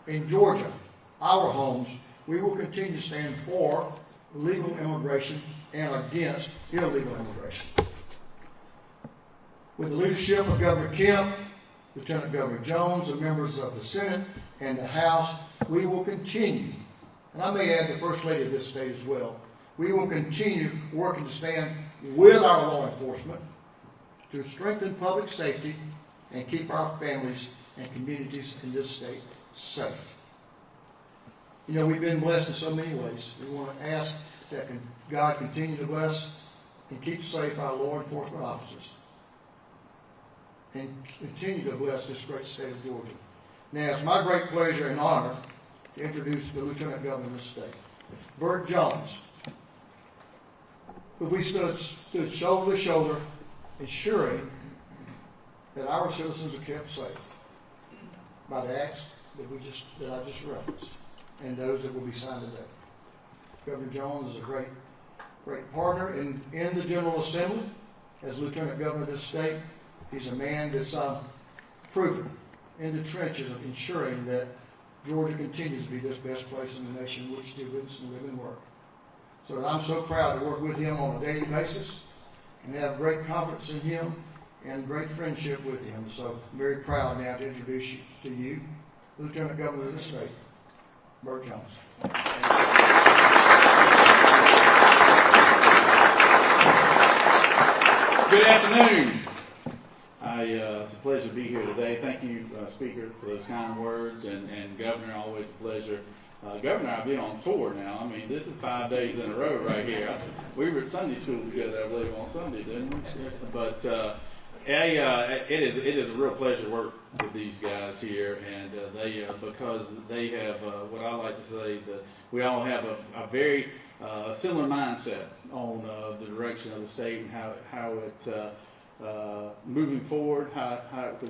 in Georgia, our homes, we will continue to stand for legal immigration and against illegal immigration. With the leadership of Governor Kemp, Lieutenant Governor Jones, the members of the Senate and the House, we will continue, and I may add the First Lady of this state as well, we will continue working to stand with our law enforcement to strengthen public safety and keep our families and communities in this state safe. You know, we've been blessed in so many ways. We want to ask that God continue to bless and keep safe our law enforcement officers and continue to bless this great state of Georgia. Now, it's my great pleasure and honor to introduce the Lieutenant Governor of this state, Burt Jones, who we stood shoulder to shoulder, ensuring that our citizens are kept safe by the acts that I just referenced, and those that will be signed today. Governor Jones is a great partner in the General Assembly as Lieutenant Governor of this state. He's a man that's proven in the trenches of ensuring that Georgia continues to be this best place in the nation in which to live and work. So I'm so proud to work with him on a daily basis and have great confidence in him and great friendship with him. So I'm very proud now to introduce you to you, Lieutenant Governor of the state, Burt Jones. Good afternoon. It's a pleasure to be here today. Thank you, Speaker, for those kind words, and Governor, always a pleasure. Governor, I've been on tour now. I mean, this is 5 days in a row right here. We were at Sunday school together, I believe, on Sunday, didn't we? But it is a real pleasure to work with these guys here, and because they have what I like to say, that we all have a very similar mindset on the direction of the state and how it moving forward, how it will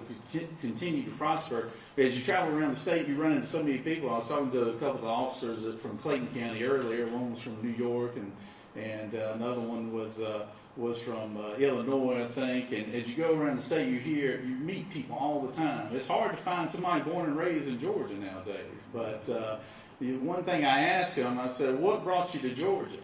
continue to prosper. As you travel around the state, you run into so many people. I was talking to a couple of officers from Clayton County earlier. One was from New York, and another one was from Illinois, I think. And as you go around the state, you meet people all the time. It's hard to find somebody born and raised in Georgia nowadays. But one thing I asked them, I said, "What brought you to Georgia?"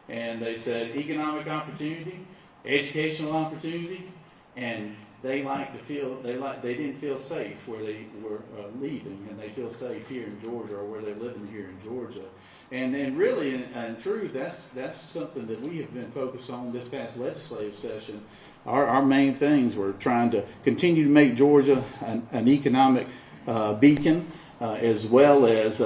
And they said, "Economic opportunity, educational opportunity," and they didn't feel safe where they were leaving, and they feel safe here in Georgia, or where they're living here in Georgia. And then really, in truth, that's something that we have been focused on this past legislative session. Our main things were trying to continue to make Georgia an economic beacon, as well as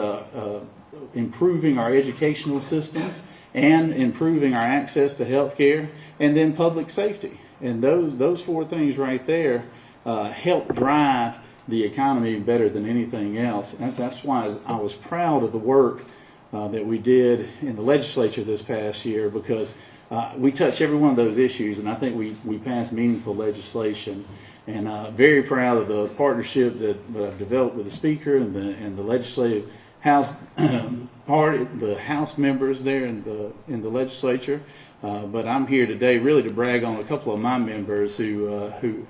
improving our educational systems and improving our access to health care, and then public safety. And those four things right there help drive the economy better than anything else. And that's why I was proud of the work that we did in the legislature this past year, because we touched every one of those issues, and I think we passed meaningful legislation. And very proud of the partnership that I've developed with the Speaker and the legislative House the House members there in the legislature. But I'm here today really to brag on a couple of my members who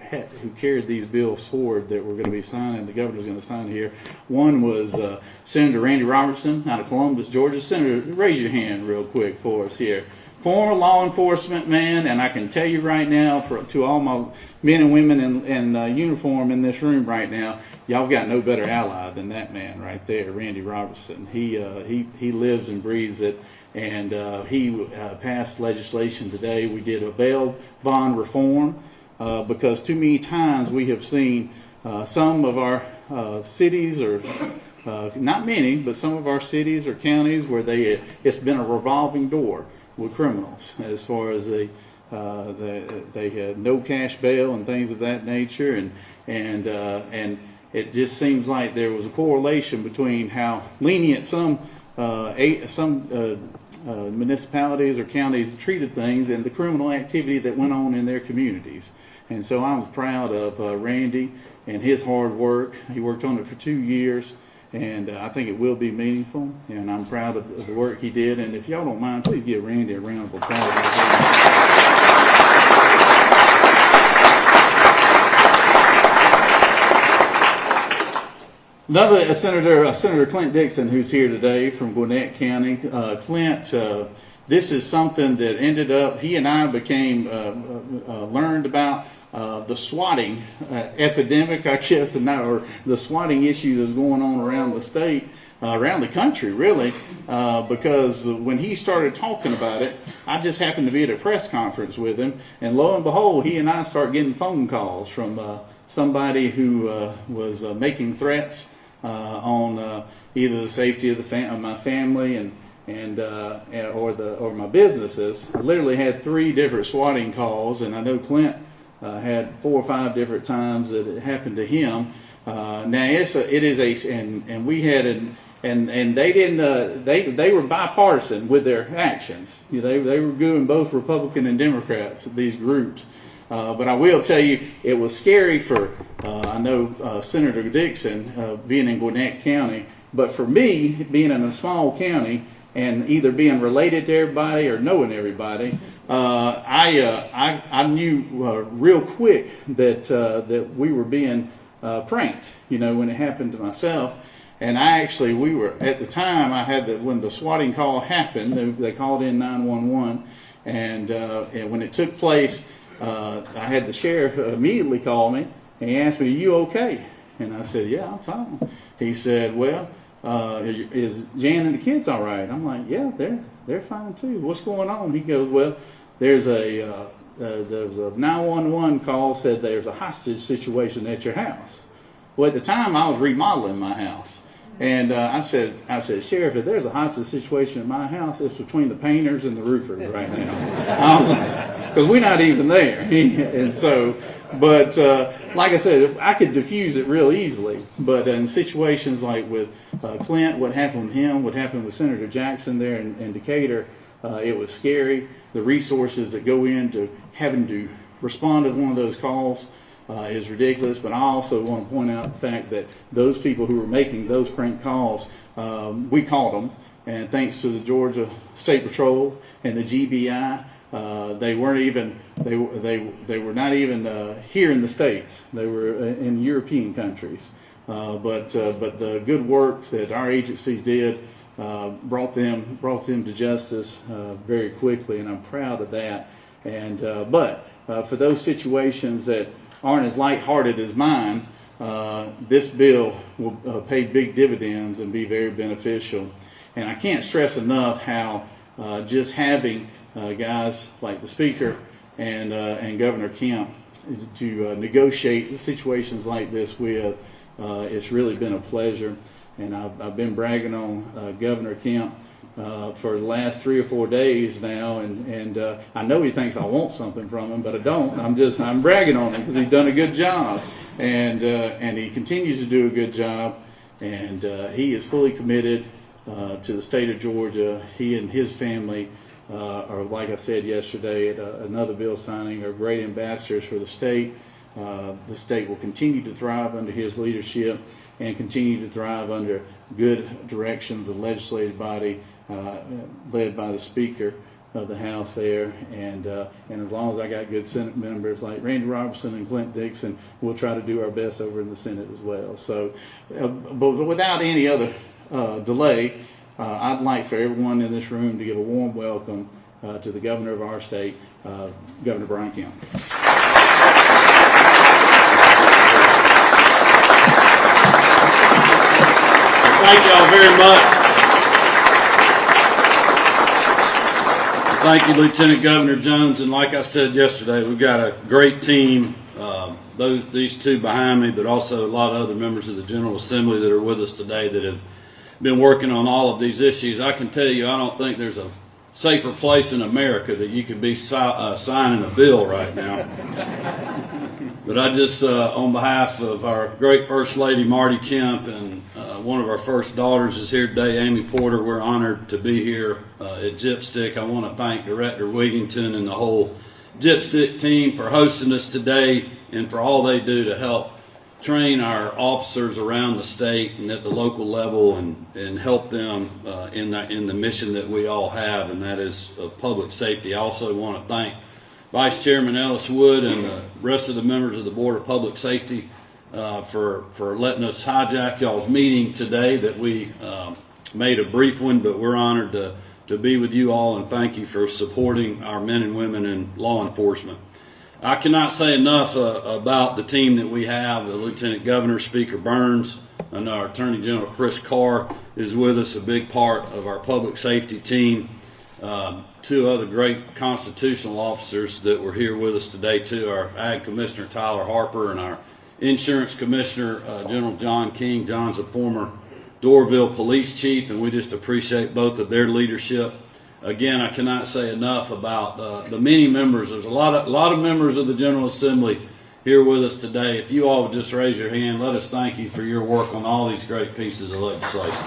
carried these bills forward that we're going to be signing. The governor's going to sign here. One was Senator Randy Robertson out of Columbus, Georgia. Senator, raise your hand real quick for us here. Former law enforcement man, and I can tell you right now, to all my men and women in uniform in this room right now, y'all got no better ally than that man right there, Randy Robertson. He lives and breathes it, and he passed legislation today. We did a bail bond reform because too many times we have seen some of our cities, or not many, but some of our cities or counties where it's been a revolving door with criminals, as far as they had no cash bail and things of that nature, and it just seems like there was a correlation between how lenient some municipalities or counties treated things and the criminal activity that went on in their communities. And so I was proud of Randy and his hard work. He worked on it for 2 years. And I think it will be meaningful, and I'm proud of the work he did. And if y'all don't mind, please give Randy a round of applause. Another Senator Clint Dixon, who's here today from Gwinnett County. Clint, this is something that ended up, he and I became, learned about the swatting epidemic, I guess, or the swatting issue that's going on around the state, around the country, really, because when he started talking about it, I just happened to be at a press conference with him, and lo and behold, he and I start getting phone calls from somebody who was making threats on either the safety of my family or my businesses. I literally had 3 different swatting calls, and I know Clint had 4 or 5 different times that it happened to him. Now we had and they didn't they were bipartisan with their actions. They were doing both Republican and Democrats, these groups. But I will tell you, it was scary for I know Senator Dixon being in Gwinnett County, but for me being in a small county and either being related to everybody or knowing everybody, I knew real quick that we were being pranked. When it happened to myself, and we were at the time. I had when the swatting call happened, they called in 911, and when it took place, I had the sheriff immediately call me and he asked me, "Are you okay?" And I said, "Yeah, I'm fine." He said, "Well, is Jan and the kids all right?" I'm like, "Yeah, they're fine too. What's going on?" He goes, "Well, there's a 911 call, said there's a hostage situation at your house." Well, at the time I was remodeling my house, and I said, "Sheriff, if there's a hostage situation at my house, it's between the painters and the roofers right now." I was like, because we're not even there, and so. But like I said, I could diffuse it real easily. But in situations like with Clint, what happened with him, what happened with Senator Jackson there in Decatur, it was scary. The resources that go into having to respond to one of those calls is ridiculous. But I also want to point out the fact that those people who were making those prank calls, we caught them. And thanks to the Georgia State Patrol and the GBI, they weren't even they were not even here in the States. They were in European countries. But the good work that our agencies did brought them to justice very quickly, and I'm proud of that. And but for those situations that aren't as lighthearted as mine, this bill will pay big dividends and be very beneficial. And I can't stress enough how just having guys like the Speaker and Governor Kemp to negotiate situations like this with, it's really been a pleasure. And I've been bragging on Governor Kemp for the last 3 or 4 days now, and I know he thinks I want something from him, but I don't. I'm bragging on him because he's done a good job, and he continues to do a good job, and he is fully committed to the state of Georgia. He and his family are, like I said yesterday at another bill signing, are great ambassadors for the state. The state will continue to thrive under his leadership and continue to thrive under good direction of the legislative body led by the Speaker of the House there. And as long as I got good Senate members like Randy Robertson and Clint Dixon, we'll try to do our best over in the Senate as well. So, but without any other delay, I'd like for everyone in this room to give a warm welcome to the governor of our state, Governor Brian Kemp. Thank y'all very much. Thank you, Lieutenant Governor Jones. And like I said yesterday, we've got a great team. These two behind me, but also a lot of other members of the General Assembly that are with us today that have been working on all of these issues. I can tell you, I don't think there's a safer place in America that you could be signing a bill right now. But I just, on behalf of our great First Lady, Marty Kemp, and one of our first daughters is here today, Amy Porter, we're honored to be here at Gypstick. I want to thank Director Wigington and the whole Gypstick team for hosting us today and for all they do to help train our officers around the state and at the local level and help them in the mission that we all have, and that is public safety. I also want to thank Vice Chairman Ellis Wood and the rest of the members of the Board of Public Safety for letting us hijack y'all's meeting today that we made a brief one, but we're honored to be with you all, and thank you for supporting our men and women in law enforcement. I cannot say enough about the team that we have, the Lieutenant Governor, Speaker Burns, and our Attorney General Chris Carr is with us, a big part of our public safety team. Two other great constitutional officers that were here with us today too, our Ag Commissioner Tyler Harper and our Insurance Commissioner General John King. John's a former Doraville Police Chief, and we just appreciate both of their leadership. Again, I cannot say enough about the many members. There's a lot of members of the General Assembly here with us today. If you all would just raise your hand, let us thank you for your work on all these great pieces of legislation.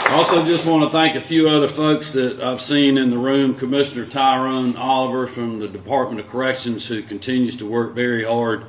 I also just want to thank a few other folks that I've seen in the room. Commissioner Tyrone Oliver from the Department of Corrections, who continues to work very hard,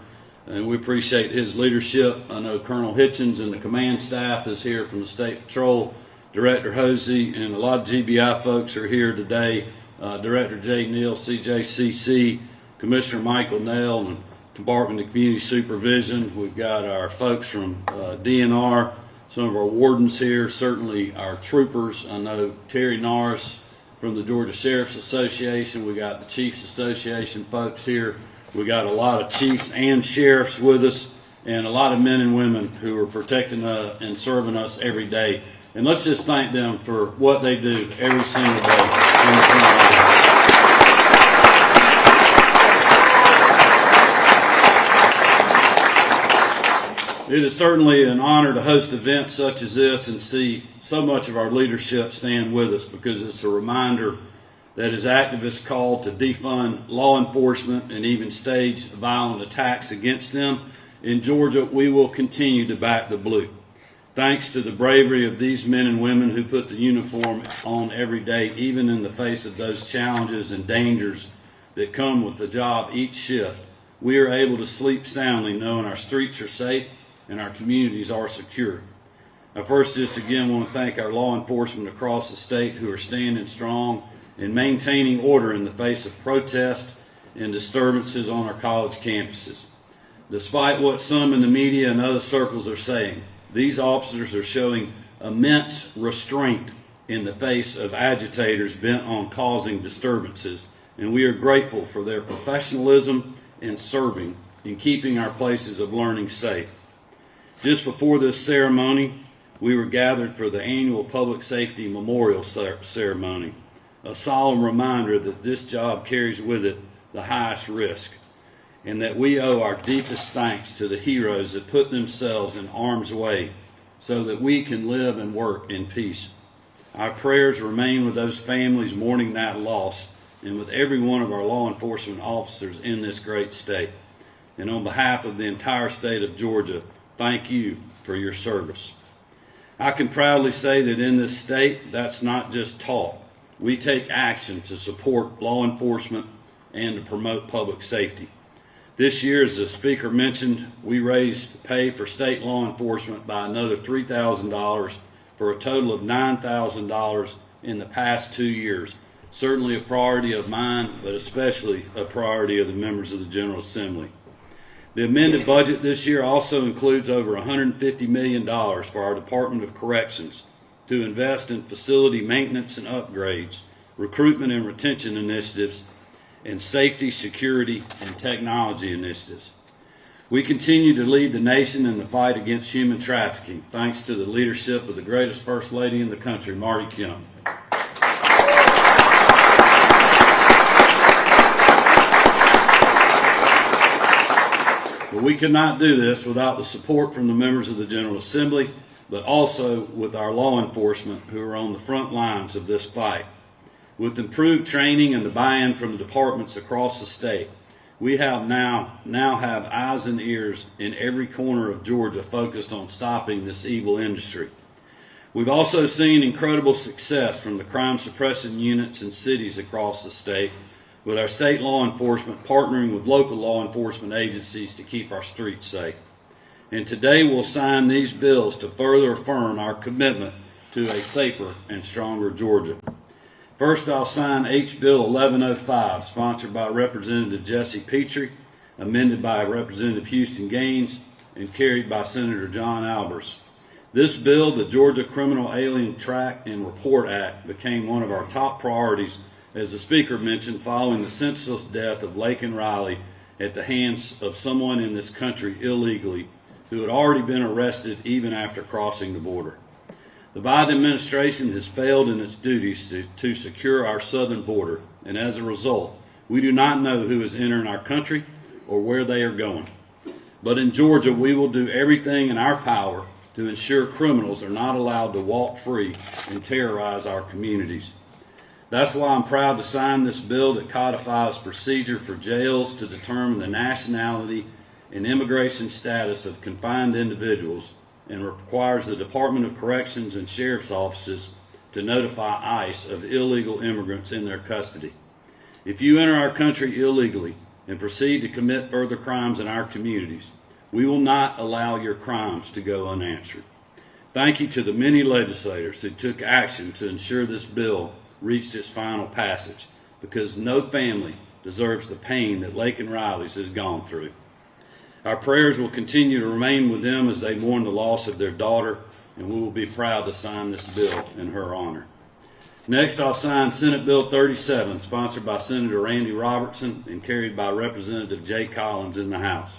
and we appreciate his leadership. I know Colonel Hitchens and the command staff is here from the State Patrol, Director Hosey, and a lot of GBI folks are here today. Director Jay Neal, CJCC, Commissioner Michael Nell, and Department of Community Supervision. We've got our folks from DNR, some of our wardens here, certainly our troopers. I know Terry Norris from the Georgia Sheriff's Association. We got the Chiefs Association folks here. We got a lot of chiefs and sheriffs with us, and a lot of men and women who are protecting and serving us every day. And let's just thank them for what they do every single day. It is certainly an honor to host events such as this and see so much of our leadership stand with us, because it's a reminder that as activists called to defund law enforcement and even stage violent attacks against them, in Georgia we will continue to back the blue. Thanks to the bravery of these men and women who put the uniform on every day, even in the face of those challenges and dangers that come with the job each shift, we are able to sleep soundly knowing our streets are safe and our communities are secure. I first just again want to thank our law enforcement across the state who are standing strong and maintaining order in the face of protest and disturbances on our college campuses. Despite what some in the media and other circles are saying, these officers are showing immense restraint in the face of agitators bent on causing disturbances, and we are grateful for their professionalism and serving in keeping our places of learning safe. Just before this ceremony, we were gathered for the annual Public Safety Memorial Ceremony, a solemn reminder that this job carries with it the highest risk, and that we owe our deepest thanks to the heroes that put themselves in harm's way so that we can live and work in peace. Our prayers remain with those families mourning that loss, and with every one of our law enforcement officers in this great state. And on behalf of the entire state of Georgia, thank you for your service. I can proudly say that in this state, that's not just talk. We take action to support law enforcement and to promote public safety. This year, as the speaker mentioned, we raised pay for state law enforcement by another $3,000 for a total of $9,000 in the past 2 years. Certainly a priority of mine, but especially a priority of the members of the General Assembly. The amended budget this year also includes over $150 million for our Department of Corrections to invest in facility maintenance and upgrades, recruitment and retention initiatives, and safety, security, and technology initiatives. We continue to lead the nation in the fight against human trafficking, thanks to the leadership of the greatest First Lady in the country, Marty Kemp. But we could not do this without the support from the members of the General Assembly, but also with our law enforcement who are on the front lines of this fight. With improved training and the buy-in from the departments across the state, we have now have eyes and ears in every corner of Georgia focused on stopping this evil industry. We've also seen incredible success from the crime suppressing units in cities across the state, with our state law enforcement partnering with local law enforcement agencies to keep our streets safe. And today we'll sign these bills to further affirm our commitment to a safer and stronger Georgia. First, I'll sign H. Bill 1105, sponsored by Representative Jesse Petrie, amended by Representative Houston Gaines, and carried by Senator John Albers. This bill, the Georgia Criminal Alien Track and Report Act, became one of our top priorities, as the Speaker mentioned, following the senseless death of Laken Riley at the hands of someone in this country illegally who had already been arrested even after crossing the border. The Biden administration has failed in its duties to secure our southern border, and as a result, we do not know who is entering our country or where they are going. But in Georgia, we will do everything in our power to ensure criminals are not allowed to walk free and terrorize our communities. That's why I'm proud to sign this bill that codifies procedure for jails to determine the nationality and immigration status of confined individuals, and requires the Department of Corrections and Sheriff's offices to notify ICE of illegal immigrants in their custody. If you enter our country illegally and proceed to commit further crimes in our communities, we will not allow your crimes to go unanswered. Thank you to the many legislators who took action to ensure this bill reached its final passage, because no family deserves the pain that Laken Riley's has gone through. Our prayers will continue to remain with them as they mourn the loss of their daughter, and we will be proud to sign this bill in her honor. Next, I'll sign Senate Bill 37, sponsored by Senator Randy Robertson and carried by Representative Jay Collins in the House.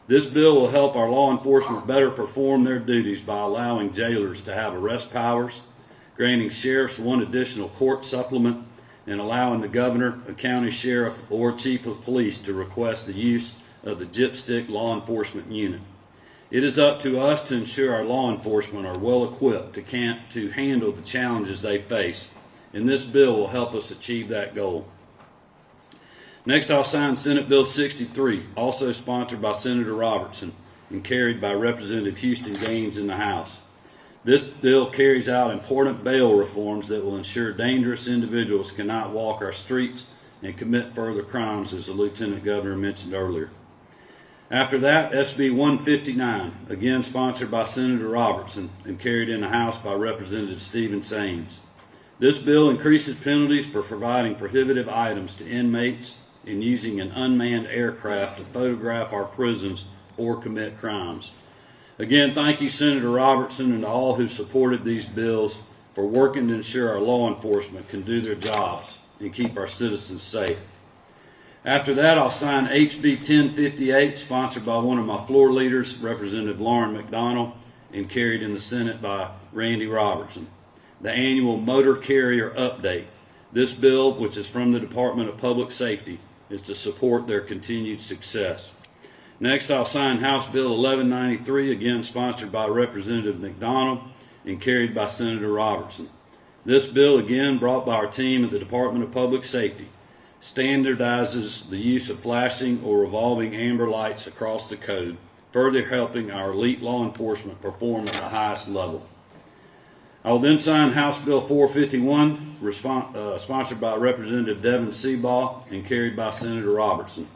This bill will help our law enforcement better perform their duties by allowing jailers to have arrest powers, granting sheriffs one additional court supplement, and allowing the governor, a county sheriff, or chief of police to request the use of the Gypstick Law Enforcement Unit. It is up to us to ensure our law enforcement are well equipped to handle the challenges they face, and this bill will help us achieve that goal. Next, I'll sign Senate Bill 63, also sponsored by Senator Robertson and carried by Representative Houston Gaines in the House. This bill carries out important bail reforms that will ensure dangerous individuals cannot walk our streets and commit further crimes, as the Lieutenant Governor mentioned earlier. After that, SB 159, again sponsored by Senator Robertson and carried in the House by Representative Stephen Saines. This bill increases penalties for providing prohibitive items to inmates and using an unmanned aircraft to photograph our prisons or commit crimes. Again, thank you, Senator Robertson, and to all who supported these bills for working to ensure our law enforcement can do their jobs and keep our citizens safe. After that, I'll sign HB 1058, sponsored by one of my floor leaders, Representative Lauren McDonald, and carried in the Senate by Randy Robertson. The annual motor carrier update. This bill, which is from the Department of Public Safety, is to support their continued success. Next, I'll sign House Bill 1193, again sponsored by Representative McDonald and carried by Senator Robertson. This bill, again brought by our team at the Department of Public Safety, standardizes the use of flashing or revolving amber lights across the code, further helping our elite law enforcement perform at the highest level. I will then sign House Bill 451, sponsored by Representative Devin Seabaugh and carried by Senator Robertson.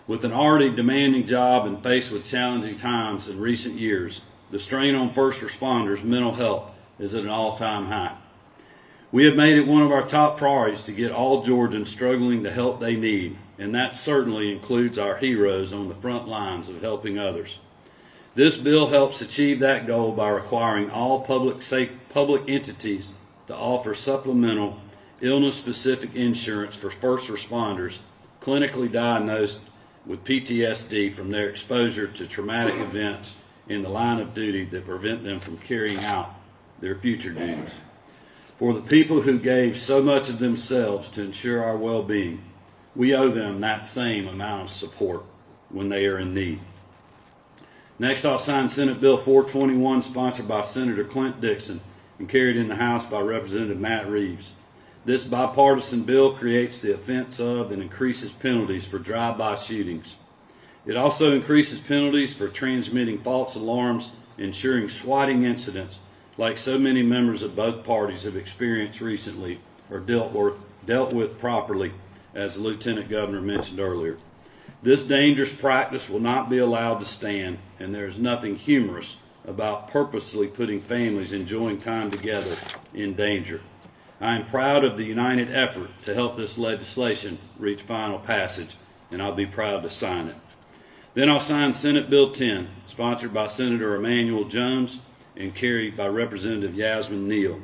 With an already demanding job and faced with challenging times in recent years, the strain on first responders' mental health is at an all-time high. We have made it one of our top priorities to get all Georgians struggling the help they need, and that certainly includes our heroes on the front lines of helping others. This bill helps achieve that goal by requiring all public entities to offer supplemental illness-specific insurance for first responders clinically diagnosed with PTSD from their exposure to traumatic events in the line of duty that prevent them from carrying out their future duties. For the people who gave so much of themselves to ensure our well-being, we owe them that same amount of support when they are in need. Next, I'll sign Senate Bill 421, sponsored by Senator Clint Dixon and carried in the House by Representative Matt Reeves. This bipartisan bill creates the offense of and increases penalties for drive-by shootings. It also increases penalties for transmitting false alarms, ensuring swatting incidents like so many members of both parties have experienced recently are dealt with properly, as the Lieutenant Governor mentioned earlier. This dangerous practice will not be allowed to stand, and there is nothing humorous about purposely putting families enjoying time together in danger. I am proud of the united effort to help this legislation reach final passage, and I'll be proud to sign it. Then I'll sign Senate Bill 10, sponsored by Senator Emmanuel Jones and carried by Representative Yasmin Neal.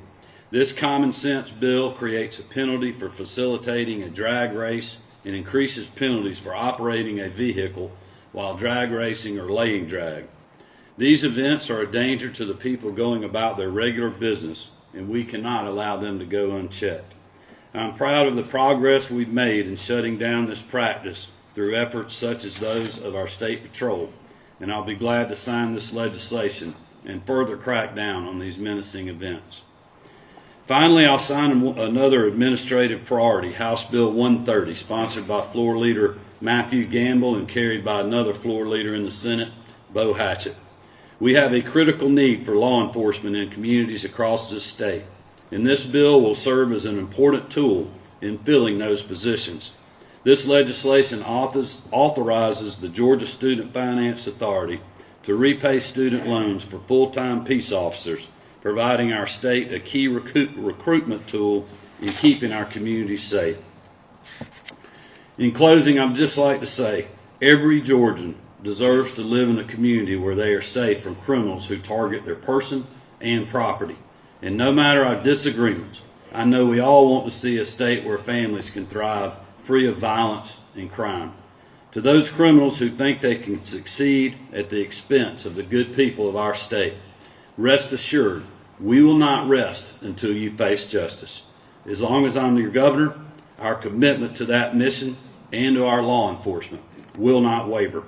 This common sense bill creates a penalty for facilitating a drag race and increases penalties for operating a vehicle while drag racing or laying drag. These events are a danger to the people going about their regular business, and we cannot allow them to go unchecked. I'm proud of the progress we've made in shutting down this practice through efforts such as those of our state patrol, and I'll be glad to sign this legislation and further crack down on these menacing events. Finally, I'll sign another administrative priority, House Bill 130, sponsored by Floor Leader Matthew Gamble and carried by another floor leader in the Senate, Bo Hatchett. We have a critical need for law enforcement in communities across this state, and this bill will serve as an important tool in filling those positions. This legislation authorizes the Georgia Student Finance Authority to repay student loans for full-time peace officers, providing our state a key recruitment tool in keeping our communities safe. In closing, I'd just like to say, every Georgian deserves to live in a community where they are safe from criminals who target their person and property. And no matter our disagreements, I know we all want to see a state where families can thrive free of violence and crime. To those criminals who think they can succeed at the expense of the good people of our state, rest assured, we will not rest until you face justice. As long as I'm your governor, our commitment to that mission and to our law enforcement will not waver.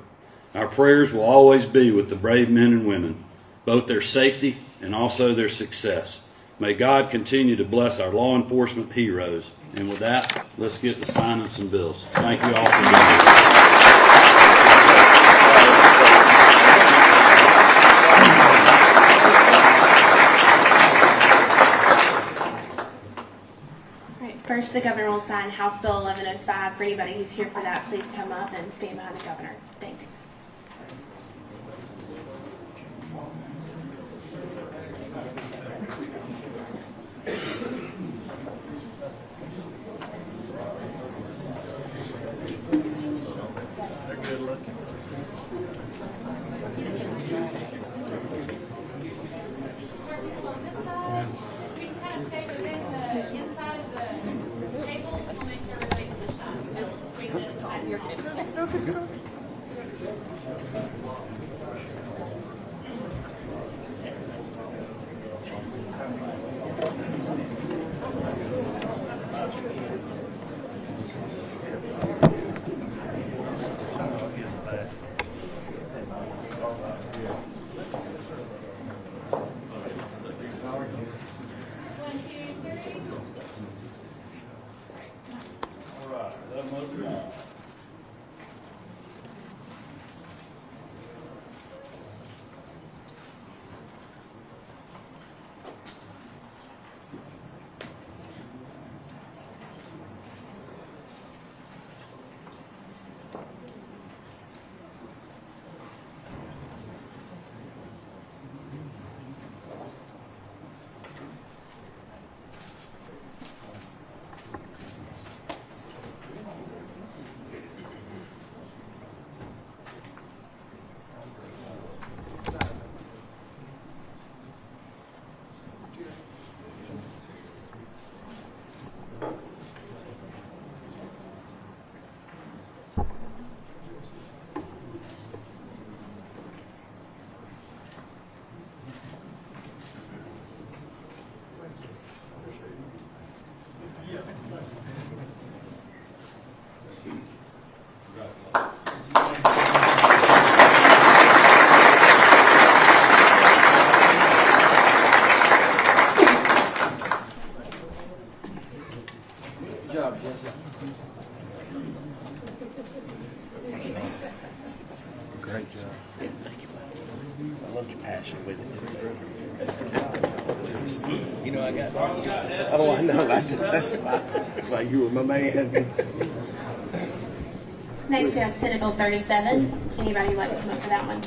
Our prayers will always be with the brave men and women, both their safety and also their success. May God continue to bless our law enforcement heroes. And with that, let's get to signing some bills. Thank you all for being here. First, the governor will sign House Bill 1105. For anybody who's here for that, please come up and stand behind the governor. Thanks. They're good looking. Great job. Yeah, thank you. I loved your passion with it. You know, I got. Oh, I know. That's why you were my man. Next, we have Senate Bill 37. Anybody would like to come up for that one?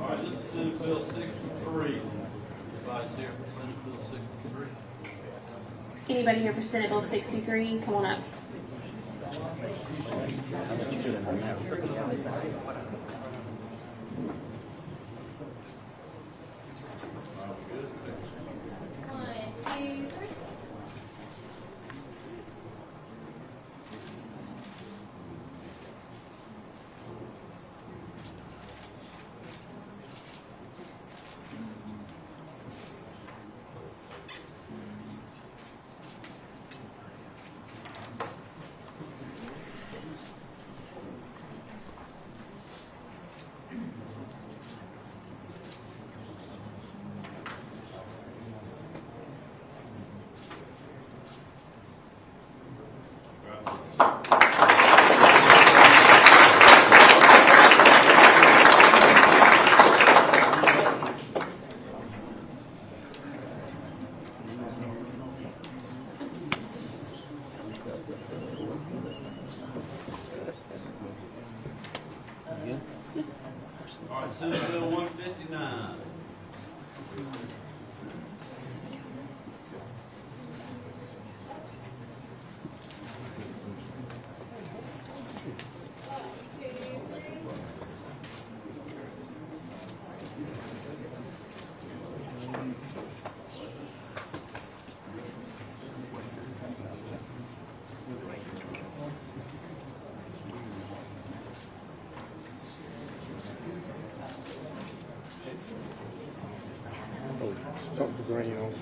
All right, this is Senate Bill 63. Vice here for Senate Bill 63. Anybody here for Senate Bill 63? Come on up. All right, Senate Bill 159. Something for green on.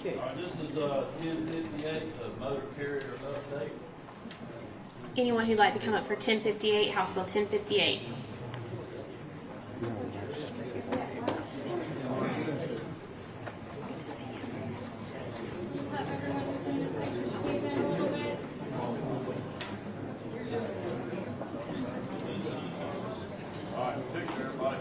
All right, this is 1058, the motor carrier update. Anyone who'd like to come up for 1058, House Bill 1058? All right, picture everybody.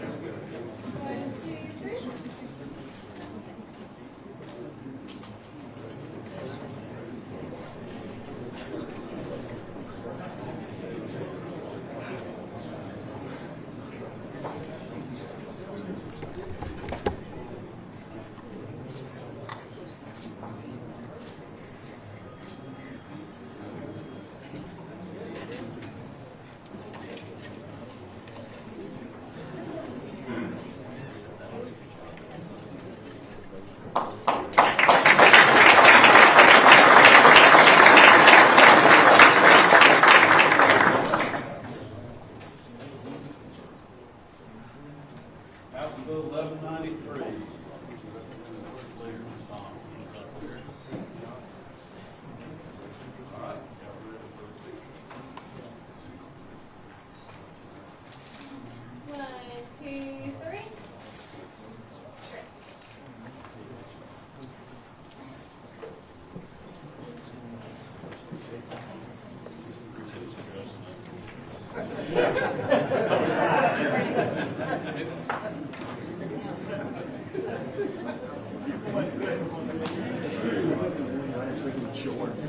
shorts.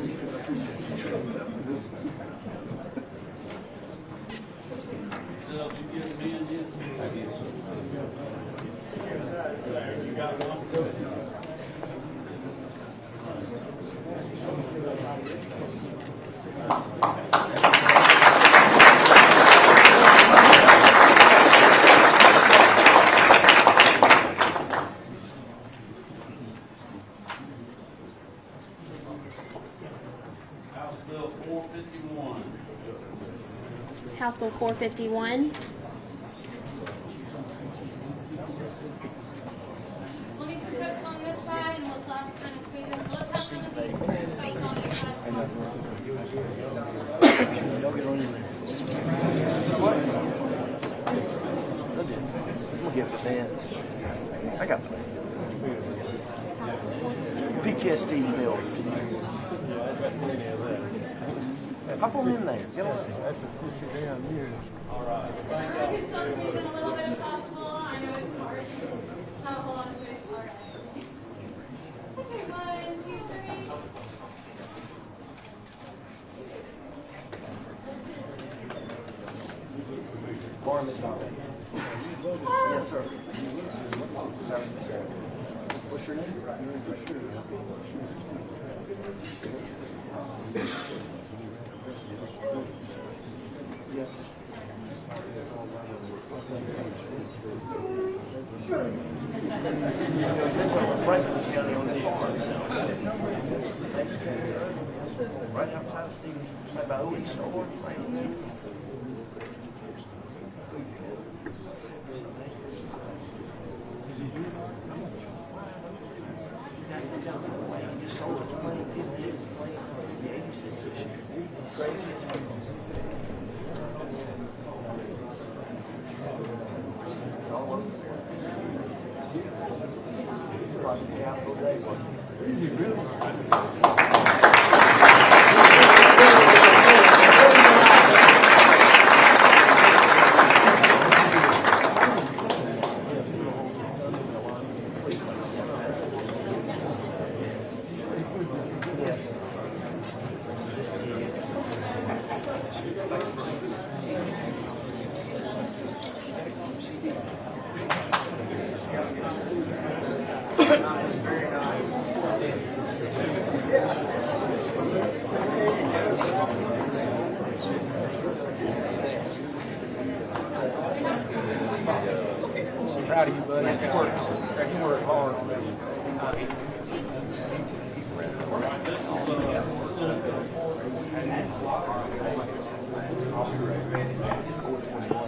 House Bill 451. We'll need some folks on this side and we'll stop kind of squeezing. So let's have some of these folks on this side. Don't get on in there. I'm gonna give the dance. I got plans. PTSD bill. Hop on in there. Get on. We can still squeeze in a little bit if possible. I know it's hard. Not a whole lot of space. All right. Okay, 1, 2, 3. Farm is on. Yes, sir. What's your name? Yes. That's over Franklin County on this farm. Right outside of Stevens, right by Old East Store. Just sold it to plane, the 86 this year. It's crazy. It's all over. Like the capital day one. Yes. This is it. Very nice. Proud of you, buddy. You work hard on that.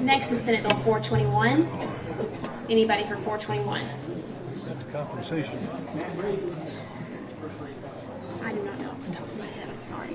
Next is Senate Bill 421. Anybody for 421? Compensation. I do not know off the top of my head. I'm sorry.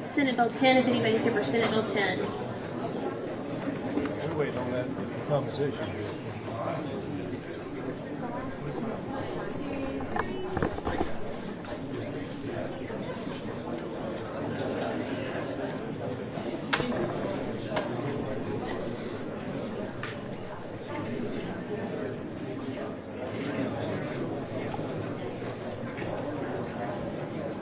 Senate Bill 10, if anybody's here for Senate Bill 10. Compensation.